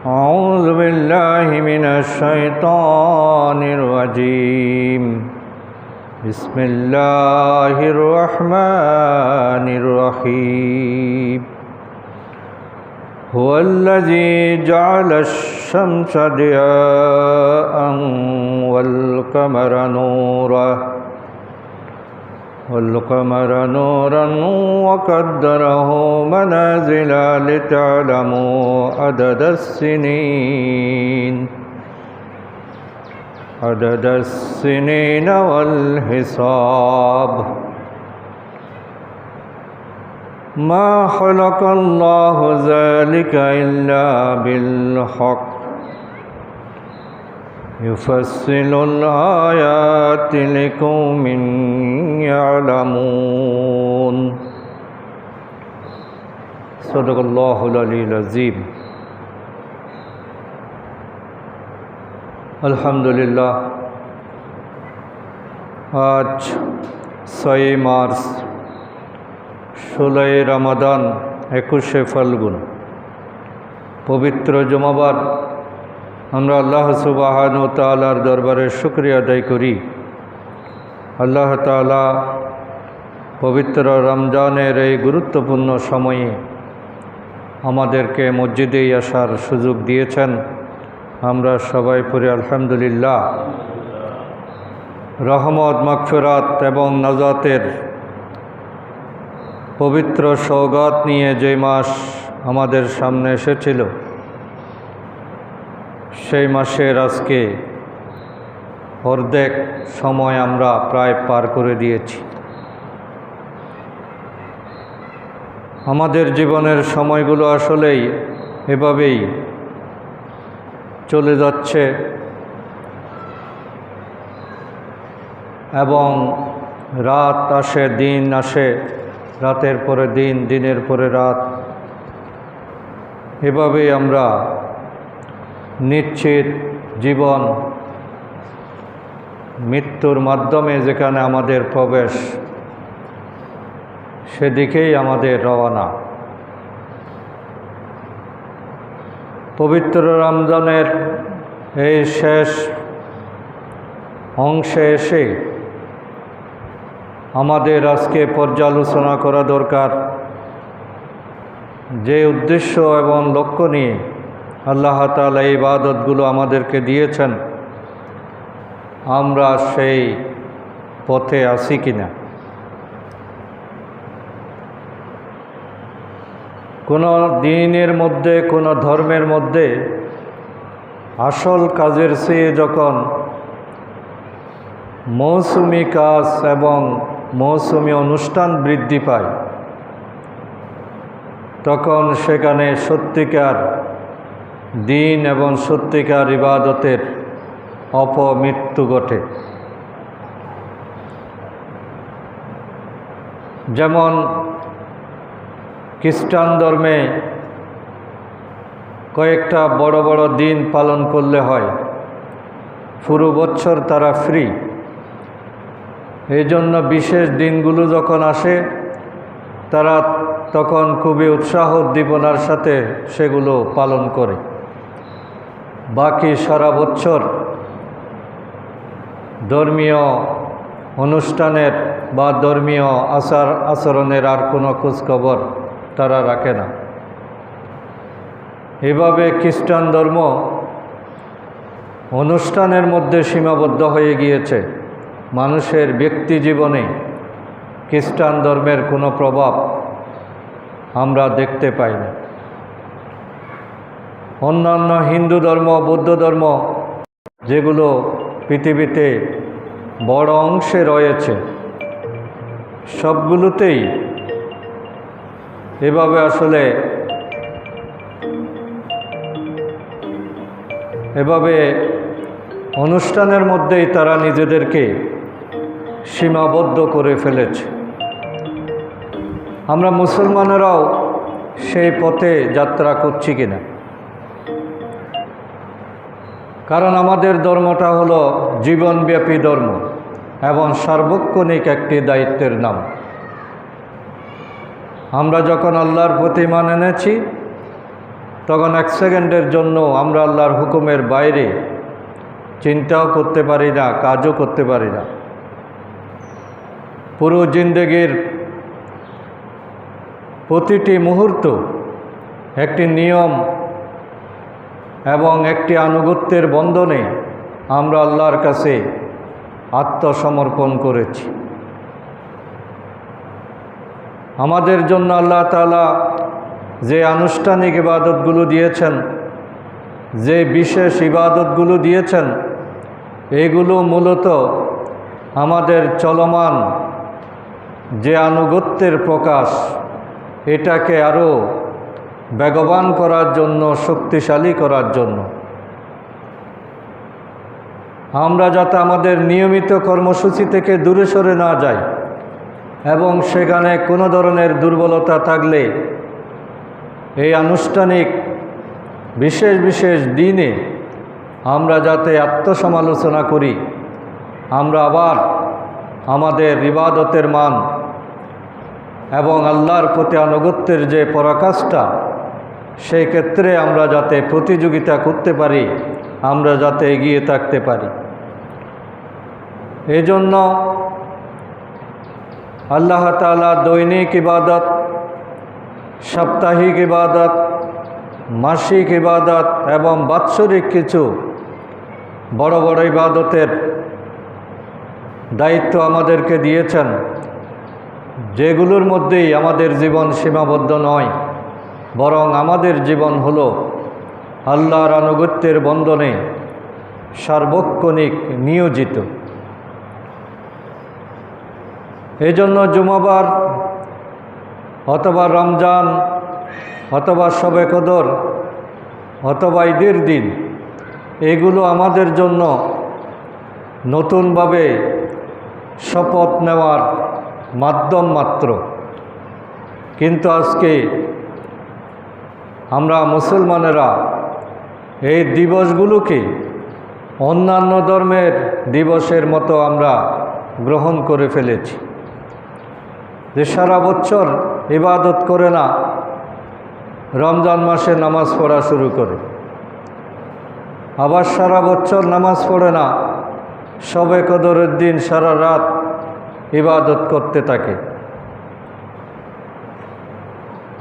أعوذ بالله من الشيطان الرجيم بسم الله الرحمن الرحيم هو الذي جعل الشمس ضياء والقمر نورا وقدره منازل لتعلموا عدد السنين والحساب ما خلق الله ذلك إلا بالحق يفصل الآيات لقوم يعلمون صدق الله العلي العظيم আলহামদুলিল্লাহ আজ 6 মার্চ 16 রমাদান 21 ফাল্গুন পবিত্র জুমাবার আমরা আল্লাহ সুবহানাহু ওয়া তাআলার দরবারে শুকরিয়া আদায় করি। আল্লাহ তাআলা পবিত্র রমজানের এই গুরুত্বপূর্ণ সময়ে আমাদেরকে মসজিদে আসার সুযোগ দিয়েছেন। আমরা সবাই পড়ি আলহামদুলিল্লাহ। রহমত, মাগফিরাত এবং নাজাতের পবিত্র সওগাত নিয়ে যে মাস আমাদের সামনে এসেছিল, সেই মাসের আজকে অর্ধেক সময় আমরা প্রায় পার করে দিয়েছি। আমাদের জীবনের সময়গুলো আসলেই এভাবেই চলে যাচ্ছে এবং রাত আসে, দিন আসে, রাতের পরে দিন, দিনের পরে রাত, এভাবেই আমরা নিশ্চিত জীবন মৃত্যুর মাধ্যমে যেখানে আমাদের প্রবেশ, সেদিকেই আমাদের রওনা। পবিত্র রমজানের এই শেষ অংশে এসে আমাদের আজকে পর্যালোচনা করা দরকার যে উদ্দেশ্য এবং লক্ষ্য নিয়ে আল্লাহ তাআলা এই ইবাদতগুলো আমাদেরকে দিয়েছেন, আমরা সেই পথে আছি কিনা। কোনো দিনের মধ্যে, কোনো ধর্মের মধ্যে আসল কাজের চেয়ে যখন মৌসুমি কাজ এবং মৌসুমি অনুষ্ঠান বৃদ্ধি পায়, তখন সেখানে সত্যিকার দিন এবং সত্যিকার ইবাদতের অপমৃত্যু ঘটে। যেমন খ্রিস্টান ধর্মে কয়েকটা বড় বড় দিন পালন করলে হয়, পুরো বছর তারা ফ্রি। এই জন্য বিশেষ দিনগুলো যখন আসে, তারা তখন খুবই উৎসাহ উদ্দীপনার সাথে সেগুলো পালন করে। বাকি সারা বছর ধর্মীয় অনুষ্ঠানের বা ধর্মীয় আচার আচরণের আর কোনো খোঁজখবর তারা রাখে না। এভাবে খ্রিস্টান ধর্ম অনুষ্ঠানের মধ্যে সীমাবদ্ধ হয়ে গিয়েছে। মানুষের ব্যক্তি জীবনে খ্রিস্টান ধর্মের কোনো প্রভাব আমরা দেখতে পাই না। অন্যান্য হিন্দু ধর্ম, বৌদ্ধ ধর্ম, যেগুলো পৃথিবীতে বড় অংশে রয়েছে, সবগুলোতেই এভাবে অনুষ্ঠানের মধ্যেই তারা নিজেদেরকে সীমাবদ্ধ করে ফেলেছে। আমরা মুসলমানেরাও সেই পথে যাত্রা করছি কিনা। কারণ আমাদের ধর্মটা হলো জীবনব্যাপী ধর্ম এবং সার্বক্ষণিক একটি দায়িত্বের নাম। আমরা যখন আল্লাহর প্রতি ঈমান এনেছি, তখন এক সেকেন্ডের জন্য আমরা আল্লাহর হুকুমের বাইরে চিন্তাও করতে পারি না, কাজও করতে পারি না। পুরো জিন্দেগির প্রতিটি মুহূর্ত একটি নিয়ম এবং একটি আনুগত্যের বন্ধনে আমরা আল্লাহর কাছে আত্মসমর্পণ করেছি। আমাদের জন্য আল্লাহ তাআলা যে আনুষ্ঠানিক ইবাদতগুলো দিয়েছেন, যে বিশেষ ইবাদতগুলো দিয়েছেন, এগুলো মূলত আমাদের চলমান যে আনুগত্যের প্রকাশ, এটাকে আরও বেগবান করার জন্য, শক্তিশালী করার জন্য। আমরা যাতে আমাদের নিয়মিত কর্মসূচি থেকে দূরে সরে না যাই এবং সেখানে কোনো ধরনের দুর্বলতা থাকলে এই আনুষ্ঠানিক বিশেষ বিশেষ দিনে আমরা যাতে আত্মসমালোচনা করি, আমরা আবার আমাদের ইবাদতের মান এবং আল্লাহর প্রতি আনুগত্যের যে পরাকাষ্ঠা, সেই ক্ষেত্রে আমরা যাতে প্রতিযোগিতা করতে পারি, আমরা যাতে এগিয়ে থাকতে পারি। এই জন্য আল্লাহ তাআলা দৈনিক ইবাদত, সাপ্তাহিক ইবাদত, মাসিক ইবাদত এবং বাৎসরিক কিছু বড় বড় ইবাদতের দায়িত্ব আমাদেরকে দিয়েছেন, যেগুলোর মধ্যেই আমাদের জীবন সীমাবদ্ধ নয়, বরং আমাদের জীবন হলো আল্লাহর আনুগত্যের বন্ধনে সার্বক্ষণিক নিয়োজিত। এই জন্য জুমাবার অথবা রমজান অথবা শবে কদর অথবা ঈদের দিন, এগুলো আমাদের জন্য নতুনভাবে শপথ নেওয়ার মাধ্যম মাত্র। কিন্তু আজকে আমরা মুসলমানেরা এই দিবসগুলোকে অন্যান্য ধর্মের দিবসের মতো আমরা গ্রহণ করে ফেলেছি, যে সারা বছর ইবাদত করে না, রমজান মাসে নামাজ পড়া শুরু করে, আবার সারা বছর নামাজ পড়ে না, শবে কদরের দিন সারা রাত ইবাদত করতে থাকে।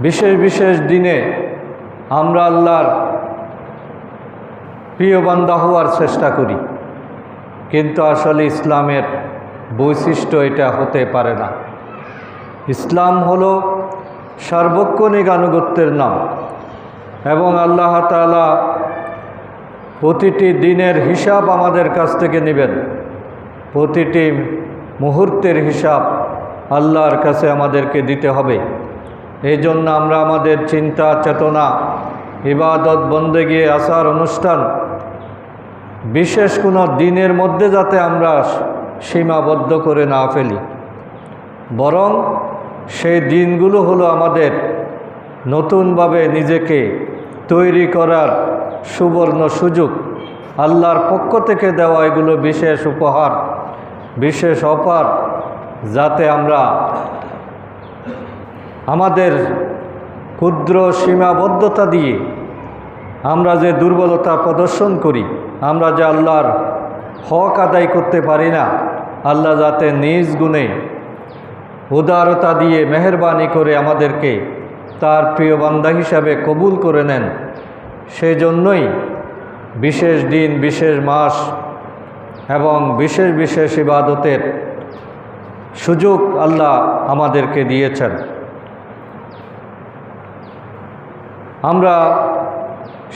বিশেষ বিশেষ দিনে আমরা আল্লাহর প্রিয় বান্দা হওয়ার চেষ্টা করি, কিন্তু আসলে ইসলামের বৈশিষ্ট্য এটা হতে পারে না। ইসলাম হলো সার্বক্ষণিক আনুগত্যের নাম এবং আল্লাহ তাআলা প্রতিটি দিনের হিসাব আমাদের কাছ থেকে নেবেন, প্রতিটি মুহূর্তের হিসাব আল্লাহর কাছে আমাদেরকে দিতে হবে। এই জন্য আমরা আমাদের চিন্তা চেতনা, ইবাদত, বন্দেগী, আচার অনুষ্ঠান বিশেষ কোনো দিনের মধ্যে যাতে আমরা সীমাবদ্ধ করে না ফেলি, বরং সেই দিনগুলো হলো আমাদের নতুনভাবে নিজেকে তৈরি করার সুবর্ণ সুযোগ। আল্লাহর পক্ষ থেকে দেওয়া এগুলো বিশেষ উপহার, বিশেষ অফার, যাতে আমরা আমাদের ক্ষুদ্র সীমাবদ্ধতা দিয়ে আমরা যে দুর্বলতা প্রদর্শন করি, আমরা যে আল্লাহর হক আদায় করতে পারি না, আল্লাহ যাতে নিজ গুণে উদারতা দিয়ে মেহেরবানি করে আমাদেরকে তার প্রিয় বান্দা হিসাবে কবুল করে নেন, সেই জন্যই বিশেষ দিন, বিশেষ মাস এবং বিশেষ বিশেষ ইবাদতের সুযোগ আল্লাহ আমাদেরকে দিয়েছেন। আমরা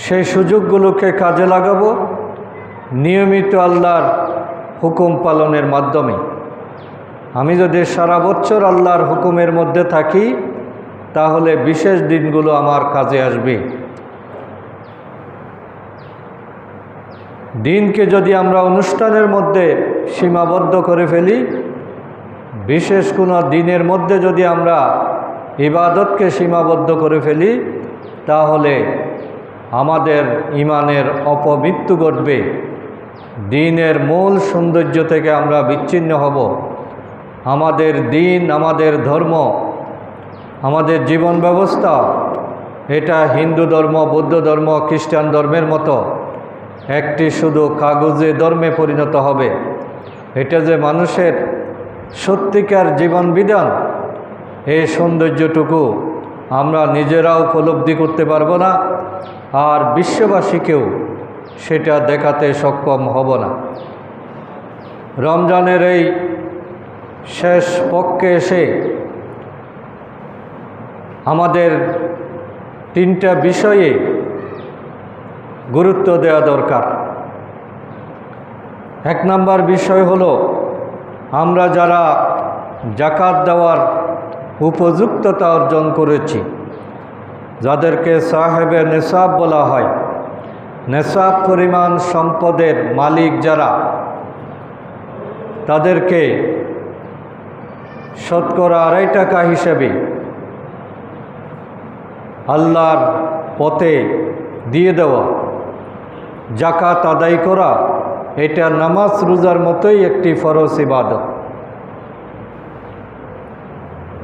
সেই সুযোগগুলোকে কাজে লাগাবো নিয়মিত আল্লাহর হুকুম পালনের মাধ্যমে। আমি যদি সারা বছর আল্লাহর হুকুমের মধ্যে থাকি, তাহলে বিশেষ দিনগুলো আমার কাজে আসবে। দিনকে যদি আমরা অনুষ্ঠানের মধ্যে সীমাবদ্ধ করে ফেলি, বিশেষ কোনো দিনের মধ্যে যদি আমরা ইবাদতকে সীমাবদ্ধ করে ফেলি, তাহলে আমাদের ঈমানের অপমৃত্যু ঘটবে, দিনের মূল সৌন্দর্য থেকে আমরা বিচ্ছিন্ন হব। আমাদের দিন, আমাদের ধর্ম, আমাদের জীবন ব্যবস্থা এটা হিন্দু ধর্ম, বৌদ্ধ ধর্ম, খ্রিস্টান ধর্মের মতো একটি শুধু কাগজে ধর্মে পরিণত হবে, এটা যে মানুষের সত্যিকার জীবন বিধান, এই সৌন্দর্যটুকু আমরা নিজেরাও উপলব্ধি করতে পারবো না, আর বিশ্ববাসীকেও সেটা দেখাতে সক্ষম হব না। রমজানের এই শেষ পক্ষে এসে আমাদের তিনটা বিষয়ে গুরুত্ব দেওয়া দরকার। এক নম্বর বিষয় হলো, আমরা যারা জাকাত দেওয়ার উপযুক্ততা অর্জন করেছি, যাদেরকে সাহেবে নেশাব বলা হয়, নেশাব পরিমাণ সম্পদের মালিক যারা, তাদেরকে শতকরা 2.5 টাকা হিসেবে আল্লাহর পথে দিয়ে দেওয়া, জাকাত আদায় করা, এটা নামাজ রোজার মতোই একটি ফরজ ইবাদত।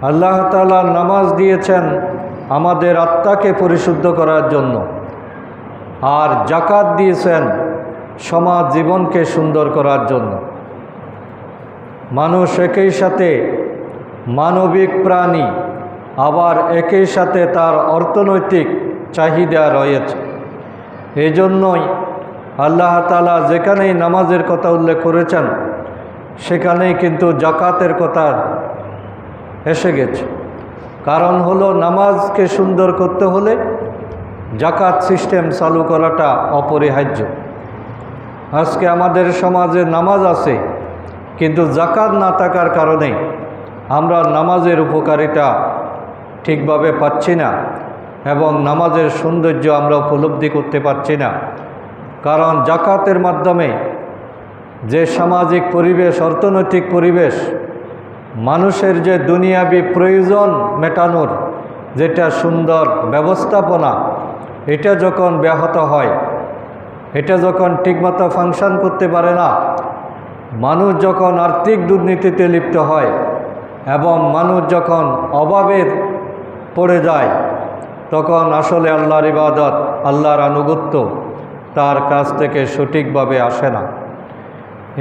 আল্লাহ তাআলা নামাজ দিয়েছেন আমাদের আত্মাকে পরিশুদ্ধ করার জন্য, আর জাকাত দিয়েছেন সমাজ জীবনকে সুন্দর করার জন্য। মানুষ একই সাথে মানবিক প্রাণী, আবার একই সাথে তার অর্থনৈতিক চাহিদা রয়েছে। এই জন্যই আল্লাহ তাআলা যেখানেই নামাজের কথা উল্লেখ করেছেন, সেখানেই কিন্তু জাকাতের কথা এসে গেছে। কারণ হলো, নামাজকে সুন্দর করতে হলে জাকাত সিস্টেম চালু করাটা অপরিহার্য। আজকে আমাদের সমাজে নামাজ আছে, কিন্তু জাকাত না থাকার কারণে আমরা নামাজের উপকারিতা ঠিকভাবে পাচ্ছি না, এবং নামাজের সৌন্দর্য আমরা উপলব্ধি করতে পারছি না। কারণ জাকাতের মাধ্যমে যে সামাজিক পরিবেশ, অর্থনৈতিক পরিবেশ, মানুষের যে দুনিয়াবি প্রয়োজন মেটানোর যেটা সুন্দর ব্যবস্থাপনা, এটা যখন ব্যাহত হয়, এটা যখন ঠিকমতো ফাংশন করতে পারে না, মানুষ যখন আর্থিক দুর্নীতিতে লিপ্ত হয়, এবং মানুষ যখন অভাবের পড়ে যায়, তখন আসলে আল্লাহর ইবাদত, আল্লাহর আনুগত্য তার কাছ থেকে সঠিকভাবে আসে না।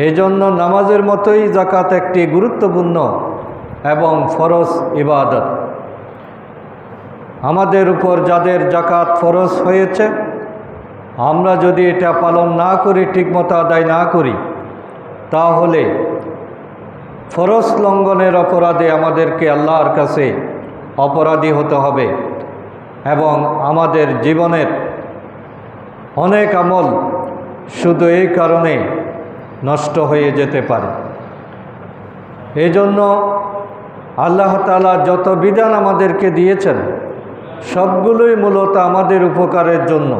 এই জন্য নামাজের মতোই জাকাত একটি গুরুত্বপূর্ণ এবং ফরজ ইবাদত। আমাদের উপর যাদের জাকাত ফরজ হয়েছে, আমরা যদি এটা পালন না করি, ঠিকমতো আদায় না করি, তাহলে ফরজ লঙ্ঘনের অপরাধে আমাদেরকে আল্লাহর কাছে অপরাধী হতে হবে, এবং আমাদের জীবনের অনেক আমল শুধু এই কারণে নষ্ট হয়ে যেতে পারে। এই জন্য আল্লাহ তাআলা যত বিধান আমাদেরকে দিয়েছেন, সবগুলোই মূলত আমাদের উপকারের জন্য,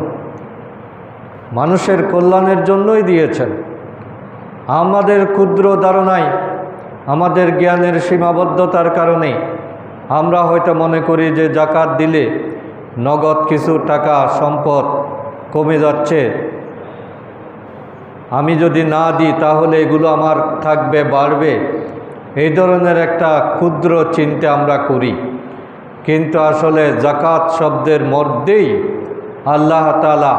মানুষের কল্যাণের জন্যই দিয়েছেন। আমাদের ক্ষুদ্র ধারণায়, আমাদের জ্ঞানের সীমাবদ্ধতার কারণে আমরা হয়তো মনে করি যে জাকাত দিলে নগদ কিছু টাকা সম্পদ কমে যাচ্ছে, আমি যদি না দিই তাহলে এগুলো আমার থাকবে, বাড়বে, এই ধরনের একটা ক্ষুদ্র চিন্তা আমরা করি। কিন্তু আসলে জাকাত শব্দের মধ্যেই আল্লাহ তাআলা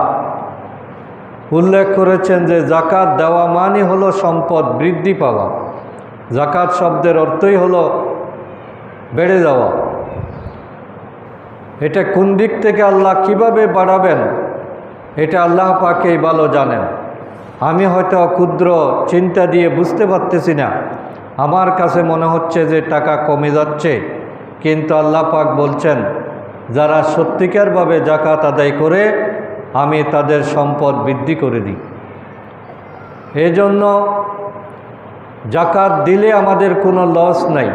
উল্লেখ করেছেন যে জাকাত দেওয়া মানে হলো সম্পদ বৃদ্ধি পাওয়া। জাকাত শব্দের অর্থই হলো বেড়ে যাওয়া। এটা কোন দিক থেকে আল্লাহ কিভাবে বাড়াবেন, এটা আল্লাহ পাকেই ভালো জানেন। আমি হয়তো ক্ষুদ্র চিন্তা দিয়ে বুঝতে পারতেছি না, আমার কাছে মনে হচ্ছে যে টাকা কমে যাচ্ছে, কিন্তু আল্লাহ পাক বলছেন যারা সত্যিকারভাবে জাকাত আদায় করে, আমি তাদের সম্পদ বৃদ্ধি করে দিই। এই জন্য জাকাত দিলে আমাদের কোনো লস নাই,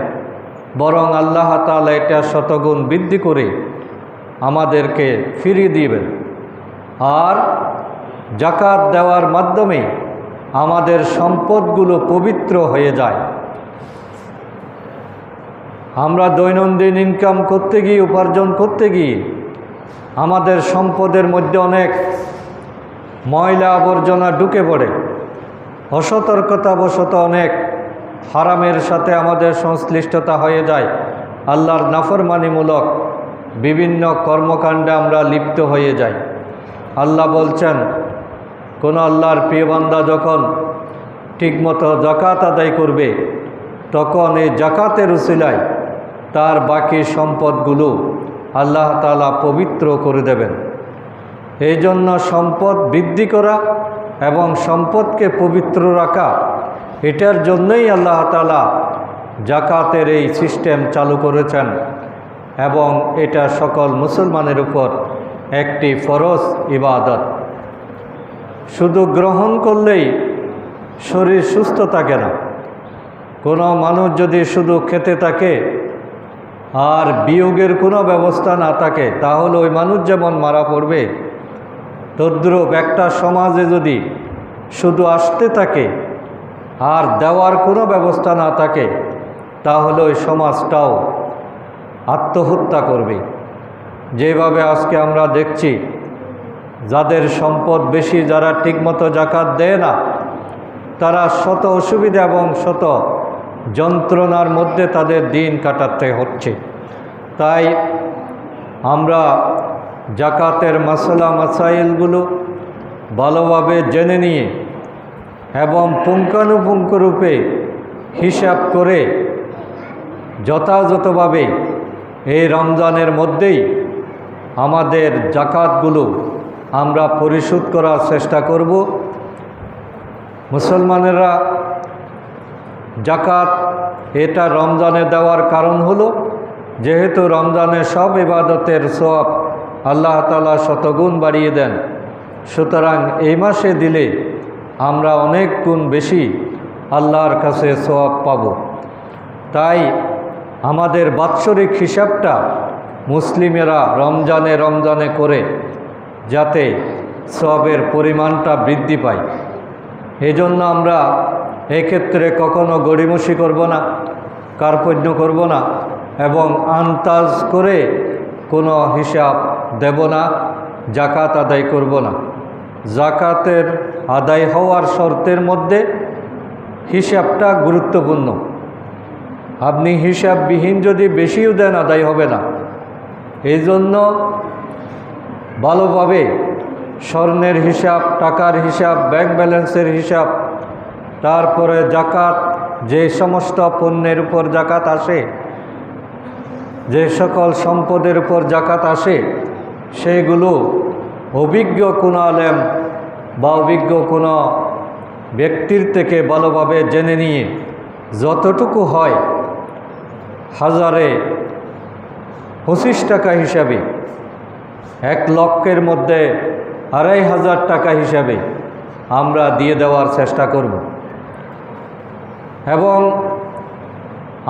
বরং আল্লাহ তাআলা এটা শতগুণ বৃদ্ধি করে আমাদেরকে ফিরিয়ে দিবেন। আর জাকাত দেওয়ার মাধ্যমে আমাদের সম্পদগুলো পবিত্র হয়ে যায়। আমরা দৈনন্দিন ইনকাম করতে গিয়ে, উপার্জন করতে গিয়ে আমাদের সম্পদের মধ্যে অনেক ময়লা আবর্জনা ঢুকে পড়ে। অসতর্কতাবশত অনেক হারামের সাথে আমাদের সংশ্লিষ্টতা হয়ে যায়, আল্লাহর নাফরমানিমূলক বিভিন্ন কর্মকাণ্ডে আমরা লিপ্ত হয়ে যাই। আল্লাহ বলছেন, কোনো আল্লাহর প্রিয় বান্দা যখন ঠিকমতো যাকাত আদায় করবে, তখন এই যাকাতের উসিলায় তার বাকি সম্পদগুলো আল্লাহ তাআলা পবিত্র করে দেবেন। এই জন্য সম্পদ বৃদ্ধি করা এবং সম্পদকে পবিত্র রাখা, এটার জন্যই আল্লাহ তাআলা যাকাতের এই সিস্টেম চালু করেছেন এবং এটা সকল মুসলমানের উপর একটি ফরজ ইবাদত। শুধু গ্রহণ করলেই শরীর সুস্থ থাকে না। কোনো মানুষ যদি শুধু খেতে থাকে আর বিয়োগের কোনো ব্যবস্থা না থাকে, তাহলে ওই মানুষ যেমন মারা পড়বে, তদ্রূপ একটা সমাজে যদি শুধু আসতে থাকে আর দেওয়ার কোনো ব্যবস্থা না থাকে, তাহলে ওই সমাজটাও আত্মহত্যা করবে। যেভাবে আজকে আমরা দেখছি, যাদের সম্পদ বেশি, যারা ঠিকমতো যাকাত দেয় না, তারা শত অসুবিধা এবং শত যন্ত্রণার মধ্যে তাদের দিন কাটাতে হচ্ছে। তাই আমরা যাকাতের মাসলা মাসাইলগুলো ভালোভাবে জেনে নিয়ে এবং পুঙ্খানুপুঙ্খরূপে হিসাব করে যথাযথভাবে এই রমজানের মধ্যেই আমাদের যাকাতগুলো আমরা পরিশোধ করার চেষ্টা করব। মুসলমানেরা যাকাত এটা রমজানে দেওয়ার কারণ হলো, যেহেতু রমজানে সব ইবাদতের সওয়াব আল্লাহ তাআলা শতগুণ বাড়িয়ে দেন, সুতরাং এই মাসে দিলে আমরা অনেক গুণ বেশি আল্লাহর কাছে সওয়াব পাব। তাই আমাদের বাৎসরিক হিসাবটা মুসলিমেরা রমজানে করে, যাতে সওয়াবের পরিমাণটা বৃদ্ধি পায়। এজন্য আমরা এক্ষেত্রে কখনো গড়িমসি করব না, কার্পণ্য করব না এবং আন্তাজ করে কোনো হিসাব দেব না, যাকাত আদায় করব না। যাকাতের আদায় হওয়ার শর্তের মধ্যে হিসাবটা গুরুত্বপূর্ণ। আপনি হিসাববিহীন যদি বেশিও দেন, আদায় হবে না। এই জন্য ভালোভাবে স্বর্ণের হিসাব, টাকার হিসাব, ব্যাংক ব্যালেন্সের হিসাব, তারপরে যাকাত, যে সমস্ত পণ্যের উপর যাকাত আসে, যে সকল সম্পদের উপর যাকাত আসে, সেগুলো অভিজ্ঞ কোনো আলেম বা অভিজ্ঞ কোনো ব্যক্তির থেকে ভালোভাবে জেনে নিয়ে যতটুকু হয়, 1025 টাকা হিসাবে, 1 লক্ষের মধ্যে 2500 টাকা হিসাবে আমরা দিয়ে দেওয়ার চেষ্টা করব। এবং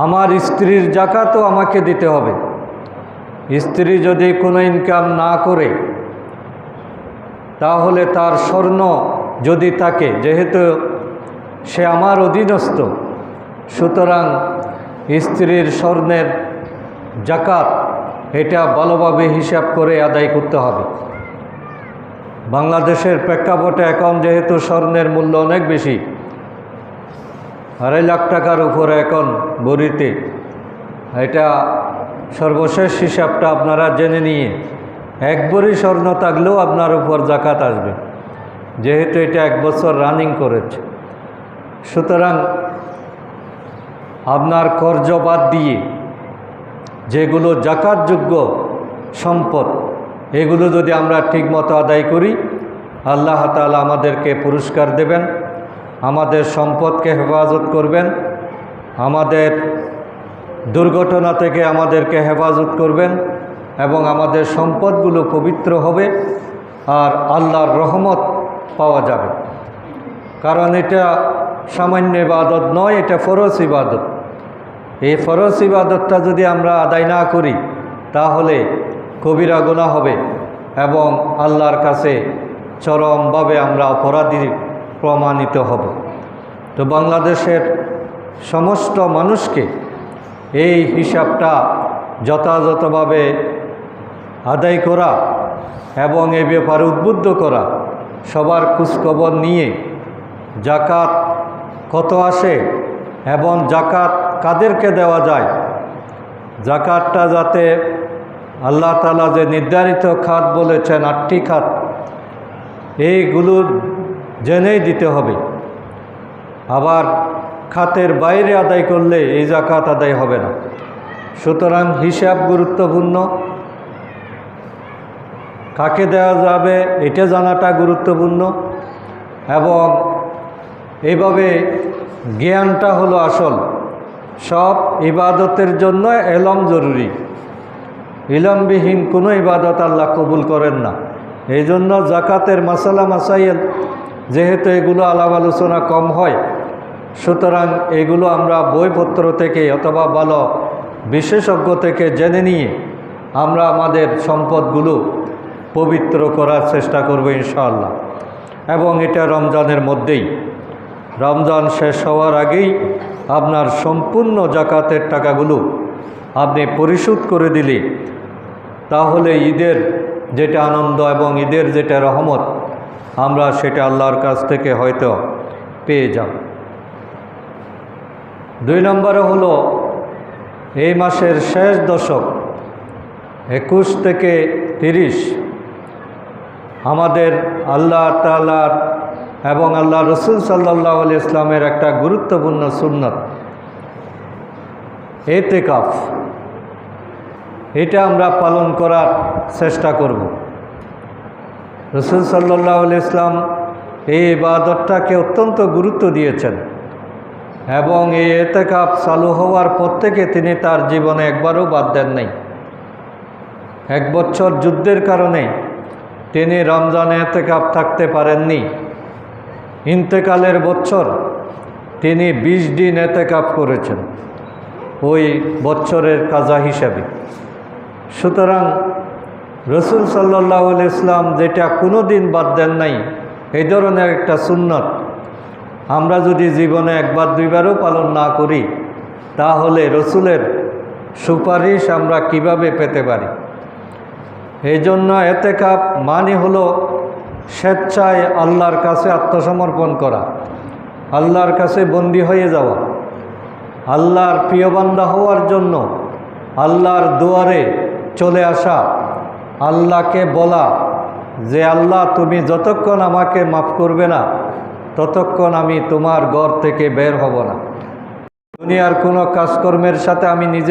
আমার স্ত্রীর যাকাতও আমাকে দিতে হবে। স্ত্রী যদি কোনো ইনকাম না করে, তাহলে তার স্বর্ণ যদি থাকে, যেহেতু সে আমার অধীনস্থ, সুতরাং স্ত্রীর স্বর্ণের যাকাত এটা ভালোভাবে হিসাব করে আদায় করতে হবে। বাংলাদেশের প্রেক্ষাপটে এখন যেহেতু স্বর্ণের মূল্য অনেক বেশি, 2.5 লাখ টাকার উপরে এখন ভরিতে, এটা সর্বশেষ হিসাবটা আপনারা জেনে নিয়ে 1 ভরি স্বর্ণ থাকলেও আপনার উপর যাকাত আসবে, যেহেতু এটা 1 বছর রানিং করেছে। সুতরাং আপনার কর্জ বাদ দিয়ে যেগুলো যাকাতযোগ্য সম্পদ, এগুলো যদি আমরা ঠিকমতো আদায় করি, আল্লাহ তাআলা আমাদেরকে পুরস্কার দেবেন, আমাদের সম্পদকে হেফাজত করবেন, আমাদের দুর্ঘটনা থেকে আমাদেরকে হেফাজত করবেন এবং আমাদের সম্পদগুলো পবিত্র হবে আর আল্লাহর রহমত পাওয়া যাবে। কারণ এটা সামান্য ইবাদত নয়, এটা ফরজ ইবাদত। এই ফরজ ইবাদতটা যদি আমরা আদায় না করি, তাহলে কবিরা গুনাহ হবে এবং আল্লাহর কাছে চরমভাবে আমরা অপরাধী প্রমাণিত হব। তো বাংলাদেশের সমস্ত মানুষকে এই হিসাবটা যথাযথভাবে আদায় করা এবং এ ব্যাপারে উদ্বুদ্ধ করা, সবার খোঁজখবর নিয়ে যাকাত কত আসে এবং যাকাত কাদেরকে দেওয়া যায়, যাকাতটা যাতে আল্লাহ তাআলা যে নির্ধারিত খাত বলেছেন 8টি খাত, এইগুলো জেনেই দিতে হবে। আবার খাতের বাইরে আদায় করলে এই যাকাত আদায় হবে না। সুতরাং হিসাব গুরুত্বপূর্ণ, কাকে দেওয়া যাবে এটা জানাটা গুরুত্বপূর্ণ, এবং এইভাবে জ্ঞানটা হলো আসল। সব ইবাদতের জন্য এলম জরুরি, ইলমবিহীন কোনো ইবাদত আল্লাহ কবুল করেন না। এই জন্য জাকাতের মাসালা মাসাইল যেহেতু এগুলো আলাপ আলোচনা কম হয়, সুতরাং এগুলো আমরা বইপত্র থেকে অথবা ভালো বিশেষজ্ঞ থেকে জেনে নিয়ে আমরা আমাদের সম্পদগুলো পবিত্র করার চেষ্টা করব ইনশাআল্লাহ। এবং এটা রমজানের মধ্যেই, রমজান শেষ হওয়ার আগেই আপনার সম্পূর্ণ জাকাতের টাকাগুলো আপনি পরিশোধ করে দিলে তাহলে ঈদের যেটা আনন্দ এবং ঈদের যেটা রহমত আমরা সেটা আল্লাহর কাছ থেকে হয়তো পেয়ে যাব। 2 নম্বরে হলো এই মাসের শেষ দশক 21 থেকে 30 আমাদের আল্লাহ তাআলার এবং আল্লাহ রসুল সাল্লাল্লাহু আলাইহি ইসলামের একটা গুরুত্বপূর্ণ সুন্নত ইতিকাফ, এটা আমরা পালন করার চেষ্টা করব। রসুল সাল্লাল্লাহু আলাইহি ইসলাম এই ইবাদতটাকে অত্যন্ত গুরুত্ব দিয়েছেন এবং এই ইতিকাফ চালু হওয়ার পর থেকে তিনি তার জীবনে একবারও বাদ দেন নাই। 1 বছর যুদ্ধের কারণে তিনি রমজানে ইতিকাফ থাকতে পারেননি। ইন্তেকালের বছর তিনি 20 দিন ইতিকাফ করেছেন ওই বছরের কাজা হিসাবে। সুতরাং রসুল সাল্লাল্লাহু আলাইহি ইসলাম যেটা কোনো দিন বাদ দেন নাই, এই ধরনের একটা সুন্নত আমরা যদি জীবনে 1বার 2বারও পালন না করি তাহলে রসুলের সুপারিশ আমরা কিভাবে পেতে পারি? এই জন্য ইতিকাফ মানে হলো স্বেচ্ছায় আল্লাহর কাছে আত্মসমর্পণ করা, আল্লাহর কাছে বন্দী হয়ে যাওয়া, আল্লাহর প্রিয় বান্দা হওয়ার জন্য আল্লাহর দুয়ারে চলে আসা, আল্লাহকে বলা যে আল্লাহ তুমি যতক্ষণ আমাকে মাফ করবে না ততক্ষণ আমি তোমার ঘর থেকে বের হব না। দুনিয়ার কোনো কাজকর্মের সাথে আমি নিজে